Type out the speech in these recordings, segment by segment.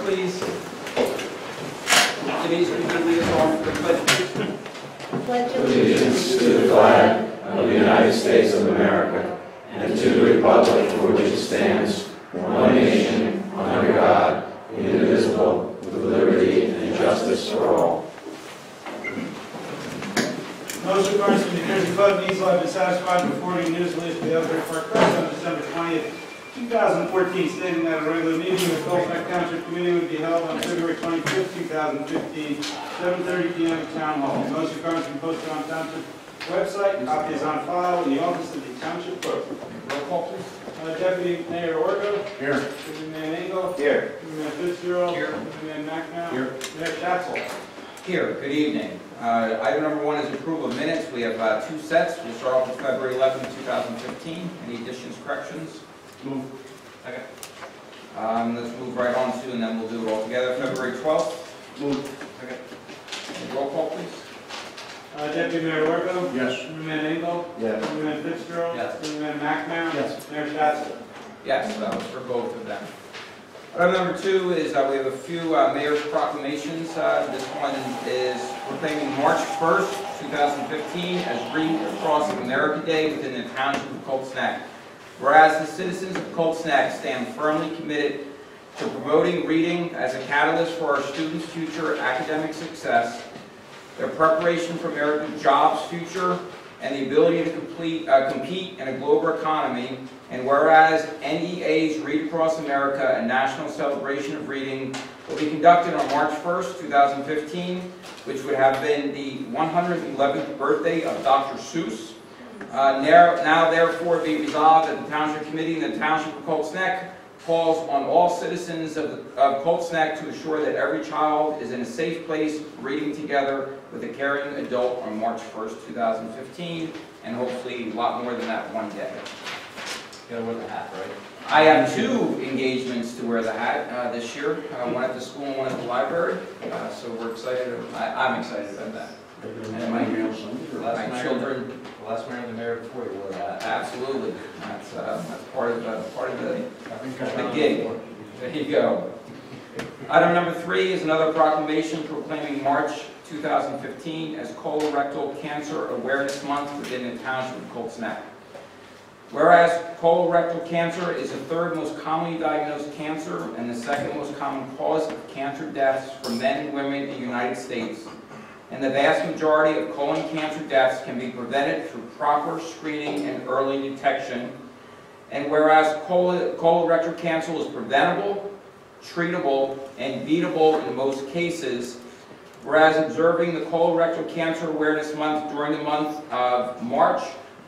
please. Denise, would you lead us off with the pledge, please? Pledge allegiance to the flag of the United States of America and to the republic for which it stands, one nation, under God, indivisible, with liberty and justice for all. Most requirements of the New Jersey Code needs will have been satisfied before the news release to the Elkhart Park Press on December 20th, 2014, stating that a regular meeting of the Colfax Township Committee would be held on February 25th, 2015, 7:30 p.m. at Town Hall. Most requirements will be posted on Township website. Copy is on file in the office of the Township Clerk. Roll call, please. Deputy Mayor Orgo. Here. Deputy Mayor Engel. Here. Deputy Mayor Fitzgerald. Here. Deputy Mayor McNamara. Here. Mayor Chatzell. Here, good evening. Item number 1 is approval of minutes. We have 2 sets. We'll start off with February 11, 2015. Any additions, corrections? Move. Second. Let's move right on to, and then we'll do it all together. February 12th. Move. Second. Roll call, please. Deputy Mayor Orgo. Yes. Deputy Mayor Engel. Yes. Deputy Mayor Fitzgerald. Yes. Deputy Mayor McNamara. Yes. Mayor Chatzell. Yes, for both of them. Item number 2 is we have a few mayor's proclamations. This one is proclaiming March 1st, 2015 as Read Across America Day within the Township of Cold Snack. Whereas the citizens of Cold Snack stand firmly committed to promoting reading as a catalyst for our students' future academic success, their preparation for America's jobs future, and the ability to compete in a global economy. And whereas NEA's Read Across America, a national celebration of reading, will be conducted on March 1st, 2015, which would have been the 111th birthday of Dr. Seuss. Now therefore be resolved that the Township Committee in the Township of Cold Snack calls on all citizens of Cold Snack to assure that every child is in a safe place reading together with a caring adult on March 1st, 2015, and hopefully a lot more than that one day. You gotta wear the hat, right? I have 2 engagements to wear the hat this year, one at the school and one at the library, so we're excited. I'm excited about that. And my children. The last mayor and the mayor before you wore that. Absolutely. That's part of the gig. There you go. Item number 3 is another proclamation proclaiming March 2015 as Colorectal Cancer Awareness Month within the Township of Cold Snack. Whereas colorectal cancer is the 3rd most commonly diagnosed cancer and the 2nd most common cause of cancer deaths for men and women in the United States, and the vast majority of colon cancer deaths can be prevented through proper screening and early detection. And whereas colorectal cancer is preventable, treatable, and beatable in most cases, whereas observing the Colorectal Cancer Awareness Month during the month of March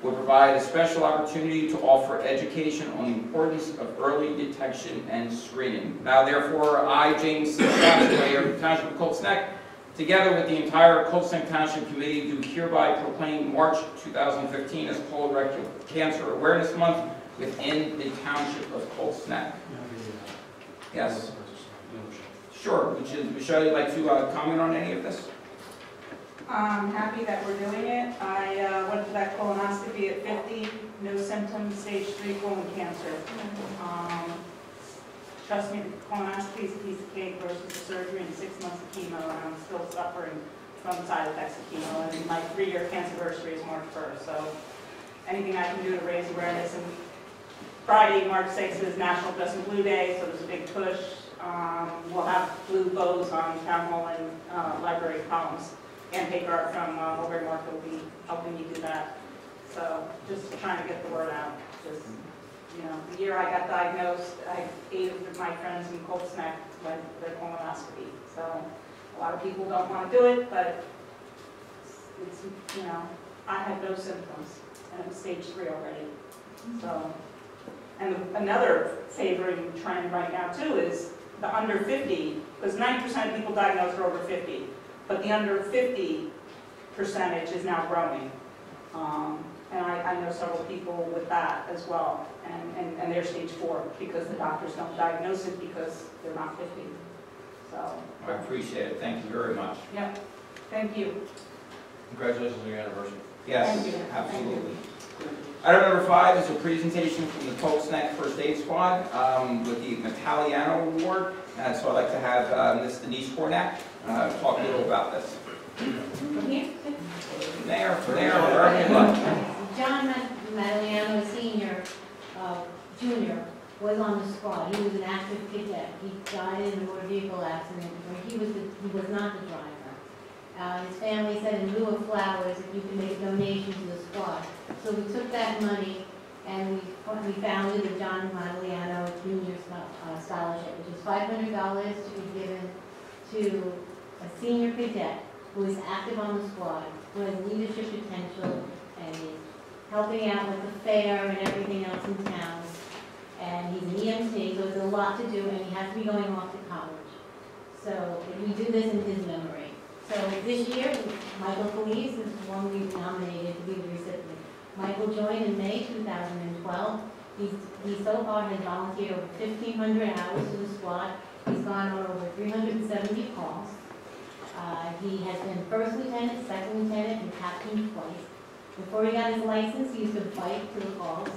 would provide a special opportunity to offer education on the importance of early detection and screening. Now therefore, I, James C. Mayor of the Township of Cold Snack, together with the entire Cold Snack Township Committee, do hereby proclaim March 2015 as Colorectal Cancer Awareness Month within the Township of Cold Snack. Yes? Sure. Michelle, you'd like to comment on any of this? I'm happy that we're doing it. I went for that colonoscopy at 50, no symptoms, stage 3 colon cancer. Trust me, the colonoscopy is a piece of cake versus the surgery and 6 months of chemo, and I'm still suffering from the side effects of chemo. And my 3-year cancerversary is March 1st, so anything I can do to raise awareness. And Friday, March 6th is National Dress in Blue Day, so there's a big push. We'll have blue bows on town hall and library columns. And paper art from Mulberry Market will be helping me do that. So just trying to get the word out. Just, you know, the year I got diagnosed, 8 of my friends in Cold Snack went for their colonoscopy. So a lot of people don't want to do it, but it's, you know, I had no symptoms, and it was stage 3 already. So, and another favoring trend right now too is the under 50, because 90% of people diagnosed are over 50. But the under 50 percentage is now growing. And I know several people with that as well. And they're stage 4 because the doctors don't diagnose it because they're not 50. So I appreciate it. Thank you very much. Yep. Thank you. Congratulations on your anniversary. Yes, Thank you. absolutely. Thank you. Item number 5 is a presentation from the ToCN First Aid Squad with the Italiano Award. And so I'd like to have Ms. Denise Cornack talk a little about this. From here? There, wherever you like. John Madaliano, senior, junior, was on the squad. He was an active cadet. He died in a motor vehicle accident where he was not the driver. His family said in lieu of flowers, if you can make a donation to the squad. So we took that money and we founded the John Madaliano Junior Scholarship, which is $500 to be given to a senior cadet who is active on the squad, who has leadership potential and is helping out with the fair and everything else in town. And he's an EMT, so it's a lot to do, and he has to be going off to college. So we do this in his memory. So this year, Michael Felice is the one we nominated to be the recipient. Michael joined in May 2012. He so far has volunteered over 1,500 hours to the squad. He's gone on over 370 calls. He has been first lieutenant, second lieutenant, and captain twice. Before he got his license, he used to bike to the calls.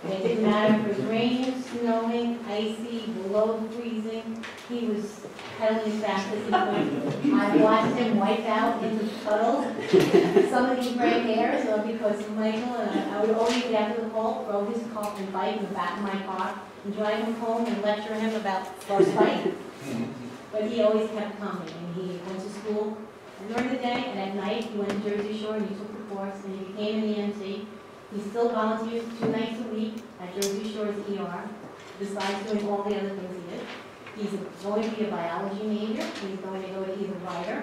It didn't matter if it was raining, snowing, icy, below freezing. He was pedaling as fast as he could. I watched him wipe out in the puddles. Some of these gray hairs are because of Michael, and I would always get after the call, throw his car and bike in the back of my car, and drive him home and lecture him about first fight. But he always kept coming, and he went to school during the day, and at night he went to Jersey Shore and he took the course, and he became an EMT. He still volunteers 2 nights a week at Jersey Shore's ER, besides doing all the other things he did. He's going to be a biology major. He's going to go to either writer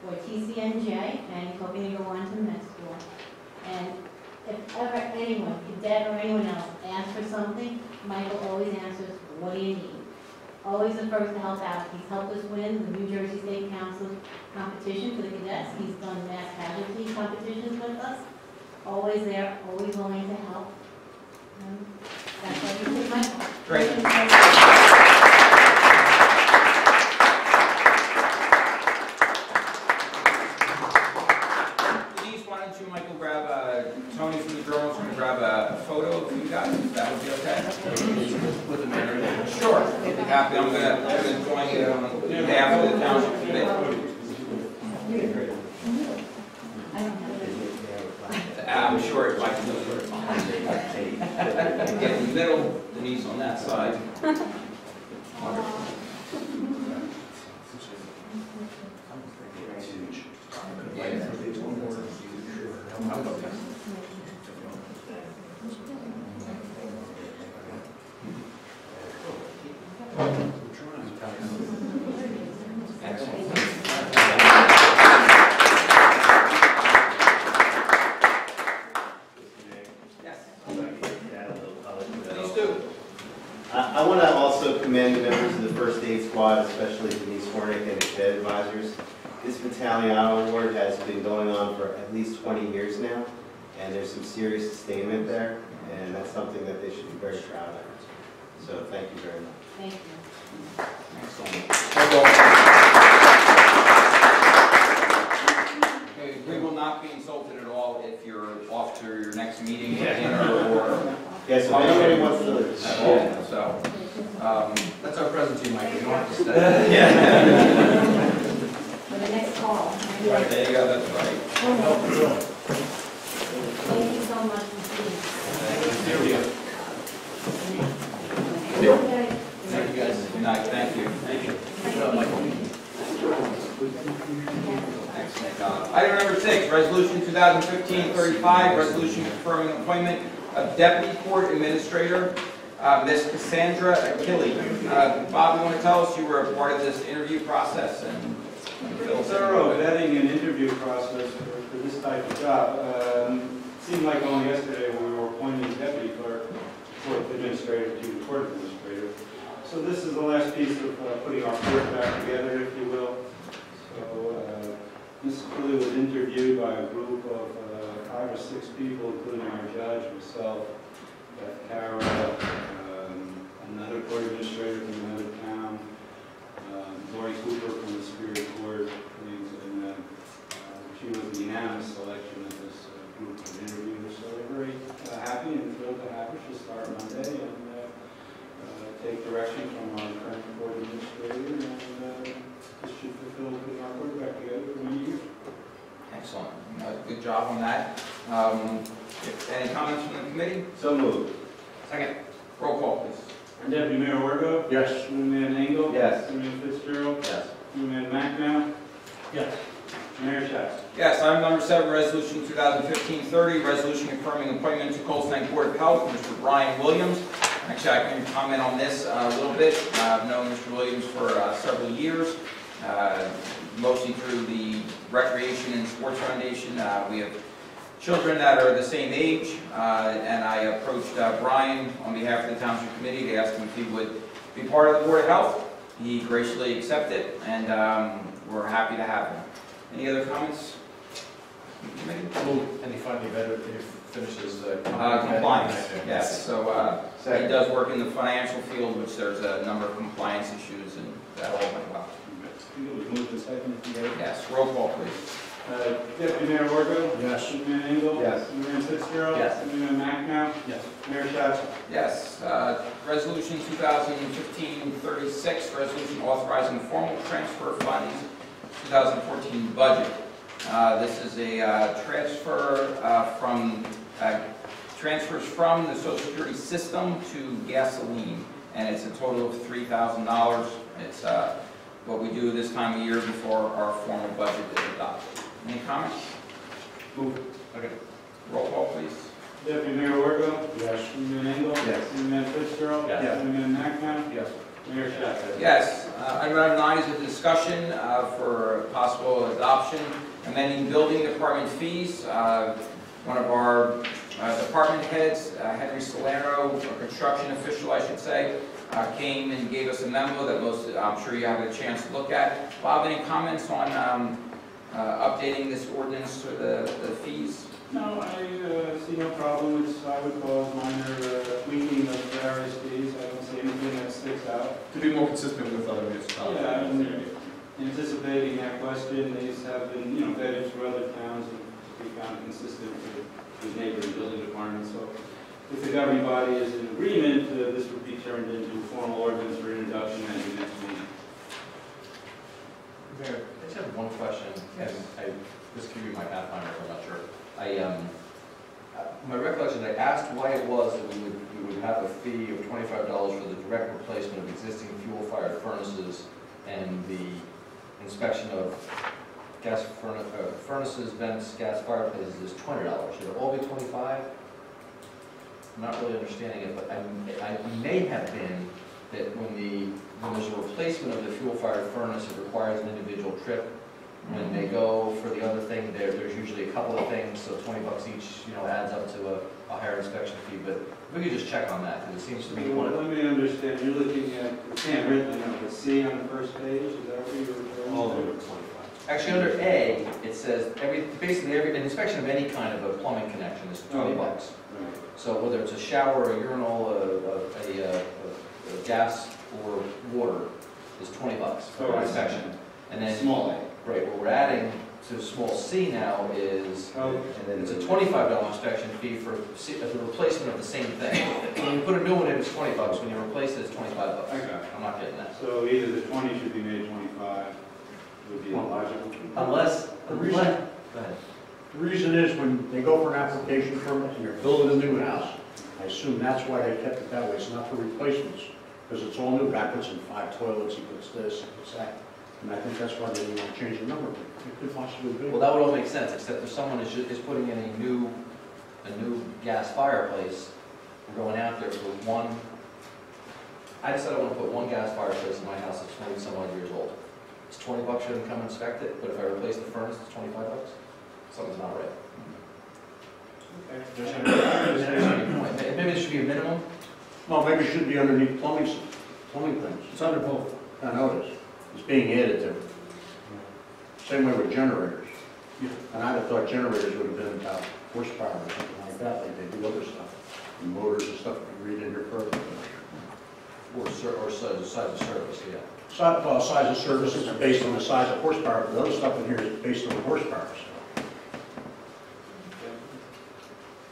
or TCNJ, and he's hoping to go on to med school. And if ever anyone, cadet or anyone else, asks for something, Michael always answers, "What do you need?" Always the first to help out. He's helped us win the New Jersey State Council competition for the cadets. He's done mass casualty competitions with us. Always there, always willing to help. That's why we took Michael. Great. Denise, why don't you, Michael, grab Tony from the journal's going to grab a photo of you guys, if that would be okay? With the mayor. Sure. I'd be happy. I'm going to join you on behalf of the township committee. I'm sure if I can do it. Get in the middle, Denise on that side. Wonderful. Excellent. I want to also commend the members of the First Aid Squad, especially Denise Hornick and the cadet advisors. This Italiano Award has been going on for at least 20 years now, and there's some serious sustainment there, and that's something that they should be very proud of. So thank you very much. Thank you. Okay, we will not be insulted at all if you're off to your next meeting or Yes, if anybody wants to. at all. So, That's our present to you, Mike. You don't have to stay. yeah. For the next call. Right, there you go, that's right. Thank you so much for being here. Thank you, guys. Good night, thank you. Thank you. Good job, Michael. Excellent. Item number 6, Resolution 2015-35, resolution confirming appointment of Deputy Court Administrator, Ms. Cassandra Achille. Bob, you want to tell us you were a part of this interview process and fill us in? Thorough vetting and interview process for this type of job. Seemed like only yesterday we were appointing deputy clerk, court administrator to court administrator. So this is the last piece of putting our court back together, if you will. So Ms. Achille was interviewed by a group of 5 or 6 people, including our judge, myself, Beth Cara, another court administrator from another town, Lori Cooper from the Superior Court, and she was the unanimous selection of this group of interviewers. So they're very happy job on that. Any comments from the committee? So moved. Second. Roll call, please. Deputy Mayor Wargo? Yes. Committeeman Engel? Yes. Committeeman Fitzgerald? Yes. Committeeman McNamara? Yes. Mayor Chapman? Yes, item number 7, resolution 2015-30, resolution confirming appointment to Cold Snake Board of Health, Mr. Brian Williams. Actually, I can comment on this a little bit. I've known Mr. Williams for several years, mostly through the Recreation and Sports Foundation. We have children that are the same age, and I approached Brian on behalf of the Township Committee to ask him if he would be part of the Board of Health. He graciously accepted, and we're happy to have him. Any other comments? And he finally better if he finishes Compliance, yes. So he does work in the financial field, which there's a number of compliance issues, and that all went well. I think it was moved and seconded. Yes, roll call, please. Deputy Mayor Wargo? Yes. Committeeman Engel? Yes. Committeeman Fitzgerald? Yes. Committeeman McNamara? Yes. Mayor Chapman? Yes, resolution 2015-36, resolution authorizing formal transfer of funds, 2014 budget. This is a transfers from the Social Security system to gasoline, and it's a total of $3,000. It's what we do this time of year before our formal budget is adopted. Any comments? Move. Okay. Roll call, please. Deputy Mayor Wargo? Yes. Committeeman Engel? Yes. Committeeman Fitzgerald? Yes. Committeeman McNamara? Yes. Mayor Chapman? Yes. Item number 9 is a discussion for possible adoption, amending building department fees. One of our department heads, Henry Salerno, a construction official, I should say, came and gave us a memo that I'm sure you had a chance to look at. Bob, any comments on updating this ordinance for the fees? No, I see no problem. I would call minor tweaking of various fees. I don't see anything that sticks out. To be more consistent with other municipalities. Yeah, and anticipating that question, these have been, vetted through other towns and we found consistent with neighboring building departments. So if the governing body is in agreement, this would be turned into formal ordinance for introduction at the next meeting. Mayor, I just have one question, and this could be my pathfinder, I'm not sure. My recollection, I asked why it was that we would have a fee of $25 for the direct replacement of existing fuel-fired furnaces and the inspection of gas furnaces, vents, gas fireplaces is $20. Should it all be $25? I'm not really understanding it, but I may have been that when there's a replacement of the fuel-fired furnace, it requires an individual trip. When they go for the other thing, there's usually a couple of things, so $20 each, adds up to a higher inspection fee. But if we could just check on that, because it seems to be one of Let me understand. You're looking at, it's handwritten, the C on the first page. Is that what you're referring to? All over 25. Actually, under A, it says basically an inspection of any kind of a plumbing connection is $20. Right. So whether it's a shower, a urinal, a gas, or water is $20 for Oh, I see. inspection. And then Small A. right, what we're adding to small c now is Oh, And then it's a $25 inspection fee for the replacement of the same thing. When you put a new one in, it's $20. When you replace it, it's $25. I got it. I'm not getting that. So either the 20 should be made 25, would be logical. Unless, The reason- go ahead. The reason is when they go for an application permit and you're building a new house, I assume that's why they kept it that way. It's not for replacements, because it's all new. Guy puts in 5 toilets, he puts this, he puts that. And I think that's why they didn't want to change the number. It could possibly be. Well, that would all make sense, except if someone is putting in a new gas fireplace, we're going out there for one. I decided I want to put one gas fireplace in my house that's 20 some odd years old. It's $20, shouldn't come inspect it, but if I replace the furnace, it's $25. Something's not right. Okay. Maybe there should be a minimum. Well, maybe it should be underneath plumbing things. It's under both. I know it is. It's being added to. Same way with generators. And I'd have thought generators would have been about horsepower or something like that, like they do other stuff. And motors and stuff, you read in here further. Or size of service, yeah. Size of services are based on the size of horsepower, but the other stuff in here is based on the horsepower. So.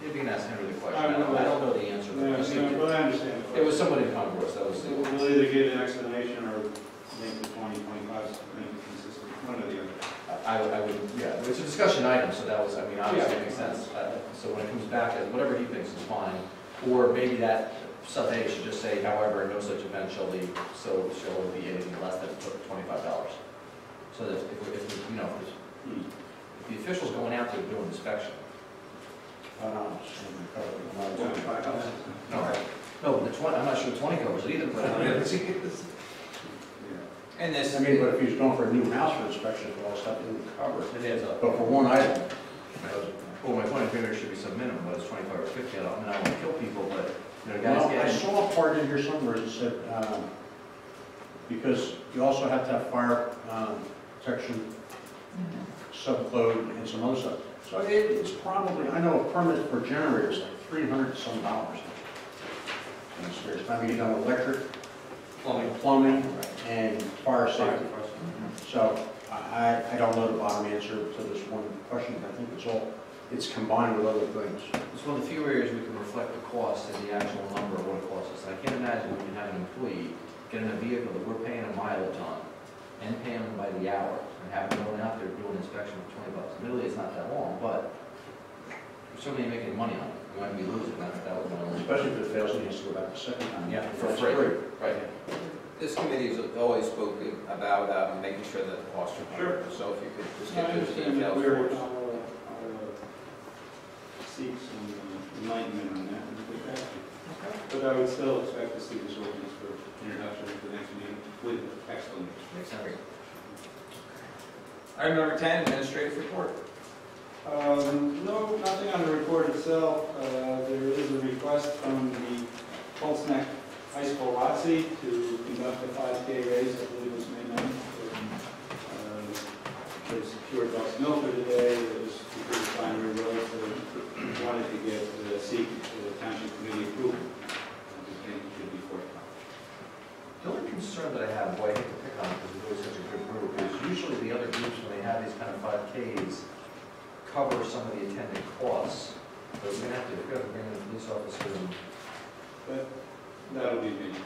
Maybe you can ask Henry the question. I I don't don't know. know the answer. Yeah, well, I understand. It was somewhat incongruous, that was We'll either get an explanation or make the 20, 25, make it consistent, one or the other. I would, yeah, it's a discussion item, so that was, I mean, obviously it makes sense. So when it comes back, whatever he thinks is fine, or maybe that sub-A should just say, however, no such event shall be anything less than $25. So that if you know, if the official's going out there doing inspection. No, the 20, I'm not sure 20 covers it either, but And this, I mean, but if he's going for a new house for inspection, for all stuff, it would cover it. it adds up. But for one item, Well, my point of view, there should be some minimum, whether it's 25 or 50, I don't want to kill people, but, you know, guys well, I get. saw a part in here somewhere that said, because you also have to have fire protection, subcode, and some other stuff. So it's probably, I know a permit for generators, like $300 some. I mean, you know, electric, plumbing, and fire safety. So I don't know the bottom answer to this one question. I think it's combined with other things. It's one of the few areas we can reflect the cost and the actual number of what it costs us. I can't imagine we can have an employee get in a vehicle that we're paying a mileage on and paying them by the hour and have them going out there doing inspection for $20. Admittedly, it's not that long, but we're certainly making money on it. We might be losing that was my only. Especially if it fails, and he has to go back the second time. Yeah, for That's free. great. Right. this committee has always spoken about making sure that the costs are covered. So if you could just I get those understand that details we're, for us. seek some enlightenment on that, and get back to you. But I would still expect to see this ordinance for introduction at the next meeting with excellent. Makes sense. Item number 10, administrative report. No, nothing on the report itself. There is a request from the Colts Neck High School LOTC to conduct a 5K race, I believe it was May 9th. They secured Bucks Milford today, it was through the primary road, so we wanted to get seek the township committee approval. I think it should be forthcoming. The only concern that I have, boy, I hate to pick on it because it's always such a good group, is usually the other groups, when they have these kind of 5Ks, cover some of the attendant costs. But we're gonna have to bring in the police officer and, But that'll be major.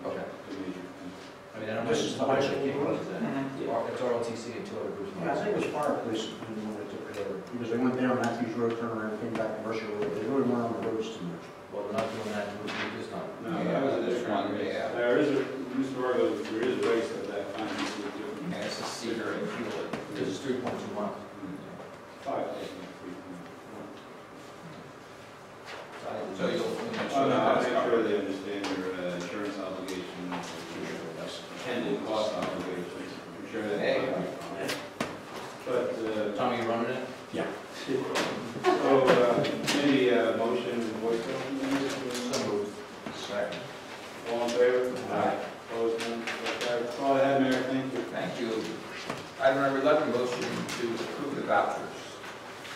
Okay. The major thing. I mean, I don't know. This is the high school group? It's ROTC and two other groups. Yeah, I think it was fire police when they took it over, because they went down Matthews Road, turned around, came back to Mercer Road. They really weren't on the roads too much. Well, they're not doing that, we just not. No, Yeah, that was a this different one, race. yeah. There is a, Mr. Vargo, there is a race of that kind this week too. Yeah, it's a cedar and fuel. This is 3.2 miles. 5, I think, 3. So you'll make Oh, sure no, I'll that's make sure covered. they understand their insurance obligations, attendant cost obligations. I'm sure that. There you go. But, Tommy, you running it? so, maybe a motion, voice vote? So moved. Second. All in favor? Aye. Opposed, none? That's all I have, Mayor, thank you. Thank you. Item number 11, motion to approve the vouchers.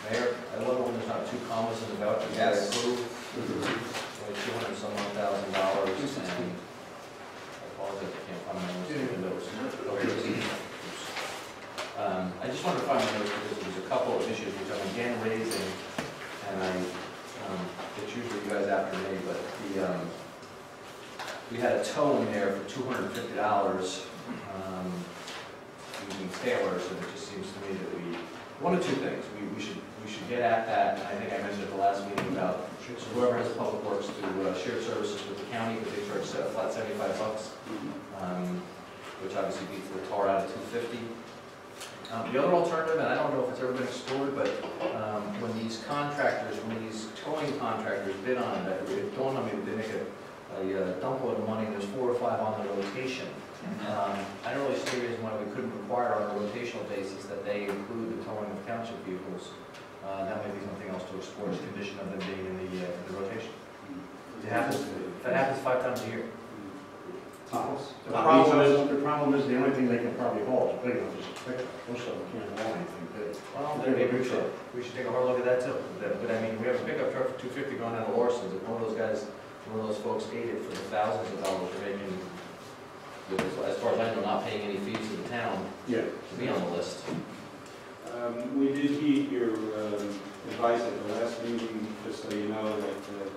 Mayor, I love when there's not two commas in the voucher. Yes. Like $200 some odd thousand, and I apologize, I can't find my notes. I just wanted to find my notes because there's a couple of issues which I'm again raising, and it's usually you guys after me, but we had a tow in there for $250, using Taylor, so it just seems to me that one of two things, we should get at that, and I think I mentioned at the last meeting about whoever has public works to share services with the county, but they charge a flat $75, which obviously beats the tar out of $250. The other alternative, and I don't know if it's ever been explored, but when these towing contractors bid on it, it dawned on me that they make a dump load of money, and there's 4 or 5 on the rotation. I don't really see a reason why we couldn't require on a rotational basis that they include the towing of township vehicles. That may be something else to explore as a condition of them being in the rotation. If that happens 5 times a year. The problem is the only thing they can probably haul is big enough, just a pickup. Most of them can't haul anything big. Well, maybe we should take a hard look at that too. But I mean, we have a pickup truck for $250 going down to Larson's. If one of those folks ate it for the thousands of dollars they're making, as far as I know, not paying any fees to the town to be on the list. We did heed your advice at the last meeting, just so you know that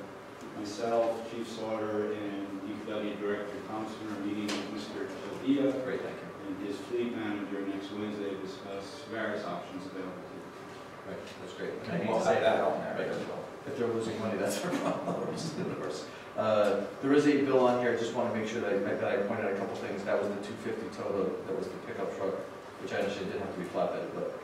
myself, Chief Sauter, and DPW Director Thompson are meeting with Mr. Sylvia Great, thank you. and his fleet manager next next Wednesday to discuss various options available to the Right, that's great. And I And hate we'll to say have that on there right, as well. if they're losing money, that's their problem. There is a bill on here, I just want to make sure that I pointed out a couple things. That was the 250 Toyota, that was the pickup truck, which I understand didn't have to be flatbed, but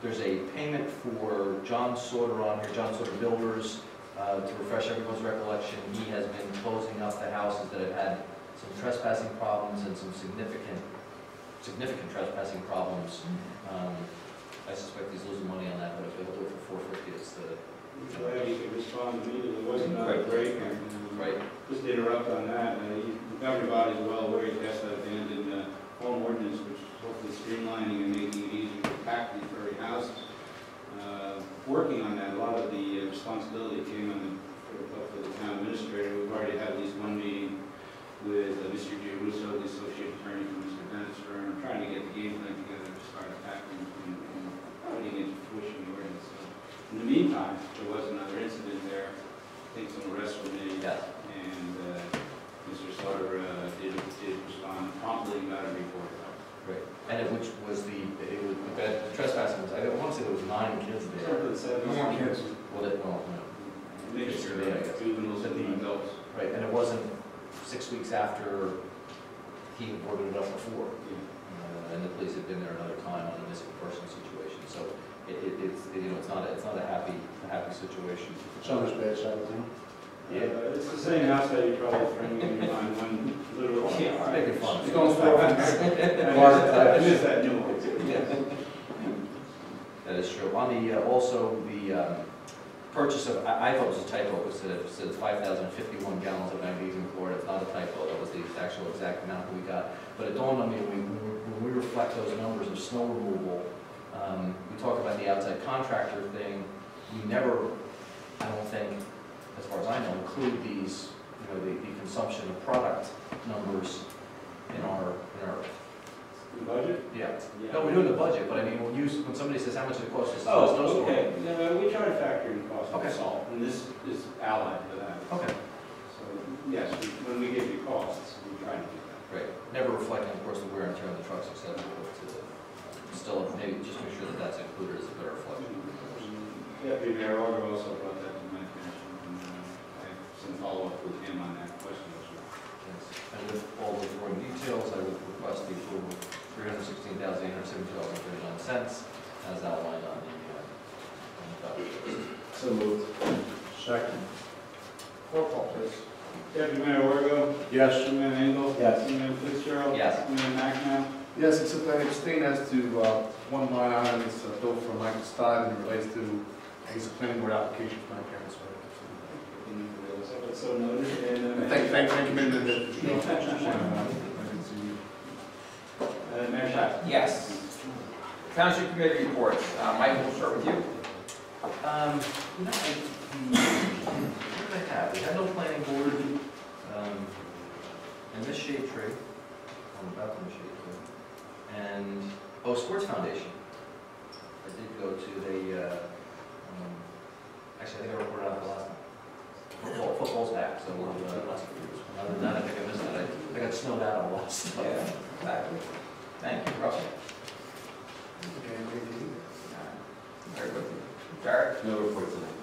there's a payment for John Sauter on here, John Sauter Builders. To refresh everyone's recollection, he has been closing up the houses that have had some trespassing problems and some significant trespassing problems. I suspect he's losing money on that, but if he'll do it for $450, it's the, I'm glad you could respond immediately. It wasn't a break. right? Just to interrupt on that, the governing body is well aware he passed that abandoned home ordinance, which is hopefully streamlining and making it easier to pack these very houses. Working on that, a lot of the responsibility came on for the town administrator. We've already had at least one meeting with Mr. Giarusso, the associate attorney from Mr. Bennett's firm, trying to get the game plan together to start packing and putting into fruition the ordinance. So, in the meantime, there was another incident there. I think some arrests were made, Yes. and Mr. Sauter did respond promptly and got a report. Right. And which was the trespassing was, I don't want to say there was 9 kids there. No more kids. Well, no. Mixture Yeah, I guess. of juveniles But and adults. Right, and it wasn't 6 weeks after he boarded it up before. And the police had been there another time on a missing person situation. So it's, you know, it's not a happy situation. It's on this bad side of town. Yeah. It's the same house that you're probably framing in your mind, one literal. Yeah, making fun. It's going forward. I missed that new one. That is true. On the, also the purchase of, I thought it was a typo, because it says 5,051 gallons of magnesium chloride. It's not a typo, that was the actual exact amount that we got. But it dawned on me, when we reflect those numbers of snow removal, we talk about the outside contractor thing, we never, I don't think, as far as I know, include these, you know, the consumption of product numbers in our The budget? yeah. No, we do in the budget, but I mean, when somebody says how much it costs to Oh, sell a snowstorm. okay. No, we try to factor in cost of Okay. salt, and this is allied to that. Okay, So, yes, when we give you costs, we try to do that. great. Never reflecting, of course, the wear and tear on the trucks, et cetera, but still, maybe just make sure that that's included as a better reflection. Deputy Mayor Auger also brought that to my attention, and I have some follow-up with him on that question as well. Yes. And with all the following details, I would request the approval of $316,872.39 as outlined on the document. So moved. Second. Roll call, please. Deputy Mayor Auger. Yes. Councilman Engel. Yes. Councilman Fitzgerald. Yes. Councilman McNamara. Yes, except I abstain as to one line item, it's a bill from Michael Stein, and it relates to, I guess, a planning board application for my parents. So noted. And Thank you, Mayor. Mayor Shaq. Yes. Township committee reports. Michael, we'll start with you. You know, what did I have? We had no planning board, and this shade tree, I'm about to shade tree, and, Sports Foundation. I did go to the, actually, I think I reported out the last time. Football's back, so lots of years. Other than that, I think I missed it. I got snowed out on a lot of stuff. Yeah, exactly. Thank you, Russell. Very good. Jared? No report tonight.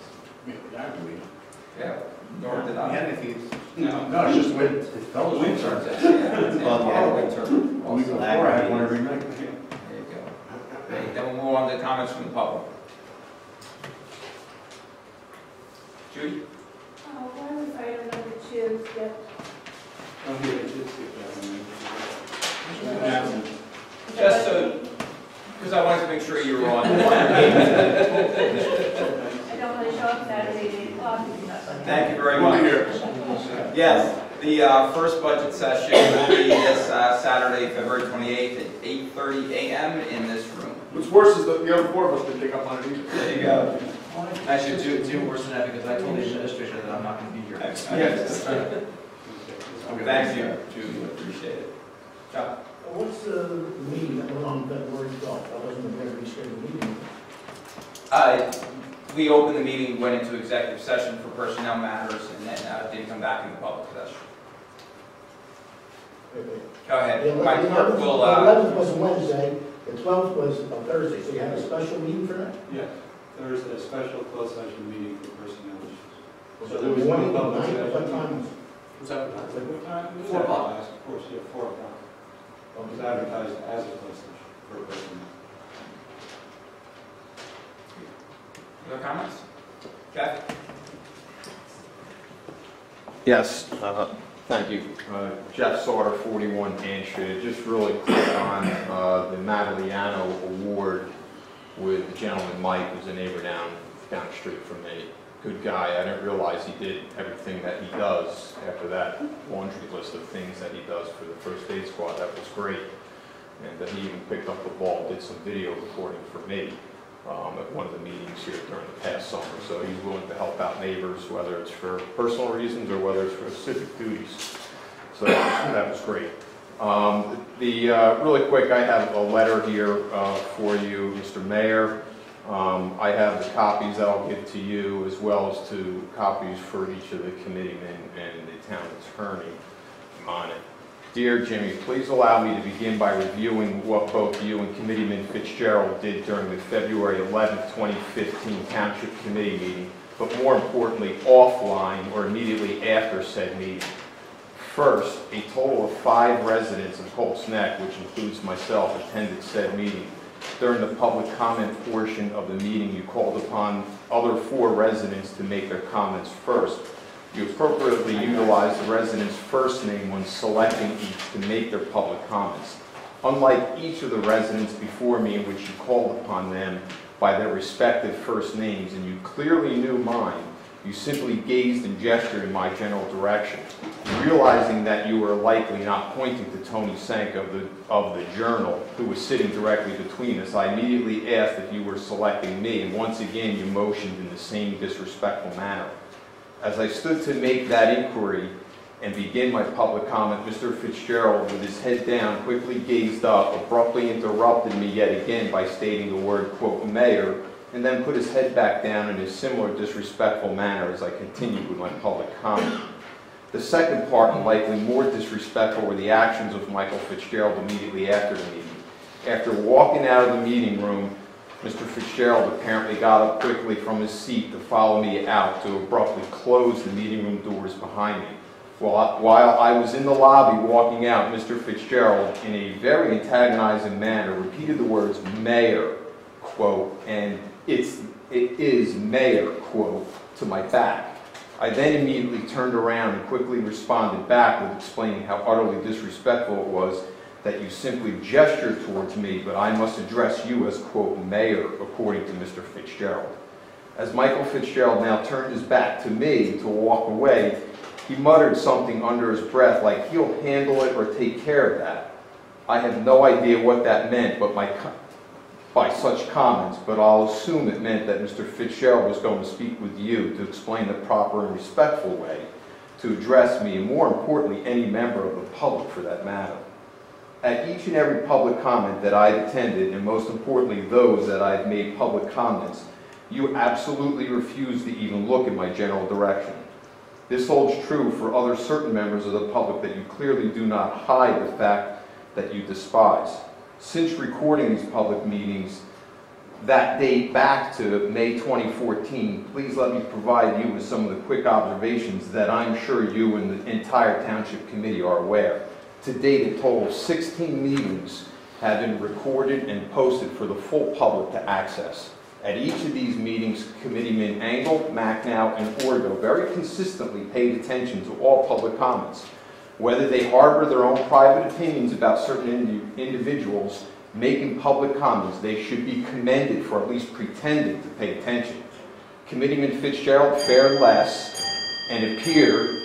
Yeah, I believe. Yeah. Nor did I. No. No, it's just when it fell. Winter. Yeah, Well, winter. The week before, I had one every night. There you go. Okay, then we'll move on to comments from the public. Judy? Why was item number 2 skipped? Oh, here, it did skip that one. Just so, because I wanted to make sure you were on. I don't really show up Saturday, 8 o'clock. Thank you very much. Yes, the first budget session will be this Saturday, February 28th at 8:30 a.m. in this room. What's worse is that the other 4 of us didn't pick up on it either. There you go. Actually, it's even worse than that, because I told the administrator that I'm not going to be here. Yes. Thank you, Judy, appreciate it. John? What's the meeting that went on February 12th? That wasn't a very scheduled meeting. We opened the meeting, went into executive session for personnel matters, and then didn't come back into public session. Go ahead. The My clerk 11th will, the 11th was a Wednesday, the 12th was a Thursday, so you had a special meeting for that? Yes, Thursday, a special closed session meeting for personnel issues. So there was one public session. What time was it? Was that what time? It was 4 o'clock. advertised, of course, yeah, 4 o'clock. It was advertised as a closed session for personnel. other comments? Jeff? Yes, thank you. Jeff Sauter, 41 Ann Street. Just really quick on the Madaliano Award with the gentleman Mike, who's a neighbor down the street from me. Good guy. I didn't realize he did everything that he does after that laundry list of things that he does for the first aid squad. That was great. And he even picked up the ball, did some video recording for me at one of the meetings here during the past summer. So he's willing to help out neighbors, whether it's for personal reasons or whether it's for civic duties. So that was great. Really quick, I have a letter here for you, Mr. Mayor. I have the copies that I'll give to you, as well as copies for each of the committeemen and the town attorney on it. Dear Jimmy, please allow me to begin by reviewing what both you and Committeeman Fitzgerald did during the February 11, 2015 Township Committee meeting, but more importantly, offline or immediately after said meeting. First, a total of 5 residents of Colts Neck, which includes myself, attended said meeting. During the public comment portion of the meeting, you called upon other 4 residents to make their comments first. You appropriately utilized the resident's first name when selecting each to make their public comments. Unlike each of the residents before me, in which you called upon them by their respective first names, and you clearly knew mine, you simply gazed and gestured in my general direction. Realizing that you were likely not pointing to Tony Sank of the Journal, who was sitting directly between us, I immediately asked if you were selecting me, and once again you motioned in the same disrespectful manner. As I stood to make that inquiry and begin my public comment, Mr. Fitzgerald, with his head down, quickly gazed up, abruptly interrupted me yet again by stating the word, quote, mayor, and then put his head back down in a similar disrespectful manner as I continued with my public comment. The second part, and likely more disrespectful, were the actions of Michael Fitzgerald immediately after the meeting. After walking out of the meeting room, Mr. Fitzgerald apparently got up quickly from his seat to follow me out to abruptly close the meeting room doors behind me. While I was in the lobby walking out, Mr. Fitzgerald, in a very antagonizing manner, repeated the words, mayor, quote, and it is mayor, quote, to my back. I then immediately turned around and quickly responded back with explaining how utterly disrespectful it was that you simply gestured towards me, but I must address you as, quote, mayor, according to Mr. Fitzgerald. As Michael Fitzgerald now turned his back to me to walk away, he muttered something under his breath like he'll handle it or take care of that. I have no idea what that meant by such comments, but I'll assume it meant that Mr. Fitzgerald was going to speak with you to explain the proper and respectful way to address me, and more importantly, any member of the public for that matter. At each and every public comment that I've attended, and most importantly those that I've made public comments, you absolutely refuse to even look in my general direction. This holds true for other certain members of the public that you clearly do not hide the fact that you despise. Since recording these public meetings that date back to May 2014, please let me provide you with some of the quick observations that I'm sure you and the entire Township Committee are aware. To date, a total of 16 meetings have been recorded and posted for the full public to access. At each of these meetings, Committeemen Engel, Macknow, and Orgo very consistently paid attention to all public comments. Whether they harbor their own private opinions about certain individuals making public comments, they should be commended for at least pretending to pay attention. Committeeman Fitzgerald fared less and appeared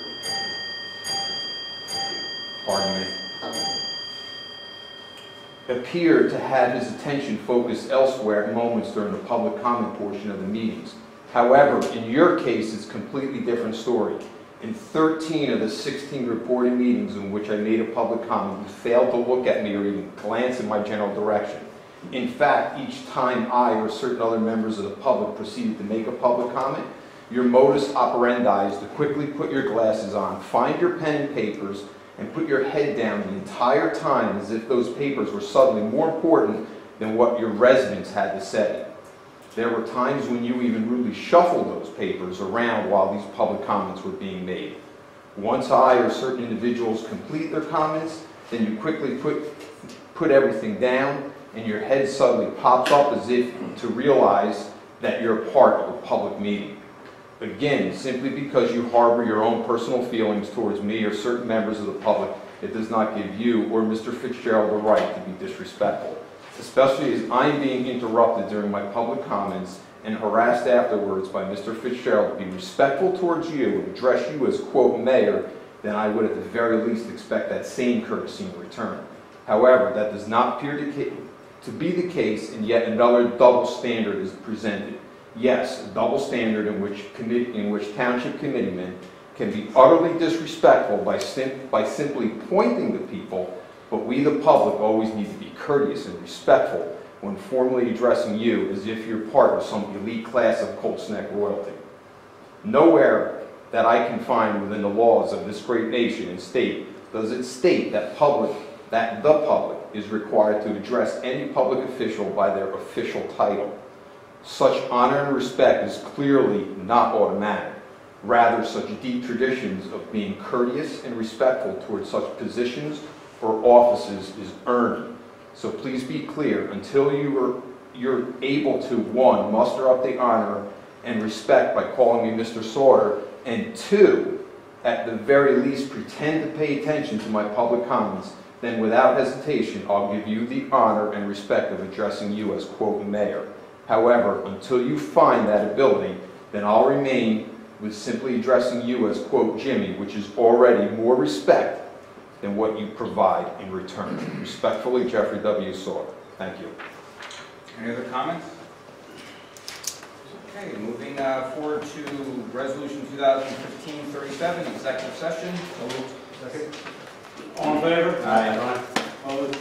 to have his attention focused elsewhere at moments during the public comment portion of the meetings. However, in your case, it's a completely different story. In 13 of the 16 reported meetings in which I made a public comment, you failed to look at me or even glance in my general direction. In fact, each time I or certain other members of the public proceeded to make a public comment, your modus operandi is to quickly put your glasses on, find your pen and papers, and put your head down the entire time as if those papers were suddenly more important than what your residents had to say. There were times when you even rudely shuffled those papers around while these public comments were being made. Once I or certain individuals complete their comments, then you quickly put everything down, and your head suddenly pops up as if to realize that you're a part of a public meeting. Again, simply because you harbor your own personal feelings towards me or certain members of the public, it does not give you or Mr. Fitzgerald the right to be disrespectful, especially as I'm being interrupted during my public comments and harassed afterwards by Mr. Fitzgerald. To be respectful towards you and address you as, quote, mayor, then I would at the very least expect that same courtesy in return. However, that does not appear to be the case, and yet another double standard is presented. Yes, a double standard in which township committeemen can be utterly disrespectful by simply pointing to people, but we the public always need to be courteous and respectful when formally addressing you as if you're part of some elite class of Colts Neck royalty. Nowhere that I can find within the laws of this great nation and state does it state that the public is required to address any public official by their official title. Such honor and respect is clearly not automatic. Rather, such deep traditions of being courteous and respectful towards such positions or offices is earned. So please be clear, until you're able to, one, muster up the honor and respect by calling me Mr. Sauter, and two, at the very least pretend to pay attention to my public comments, then without hesitation I'll give you the honor and respect of addressing you as, quote, mayor. However, until you find that ability, then I'll remain with simply addressing you as, quote, Jimmy, which is already more respect than what you provide in return. Respectfully, Jeffrey W. Sauter. Thank you. Any other comments? Okay, moving forward to Resolution 2015-37, executive session. All in favor? Aye. Opposed?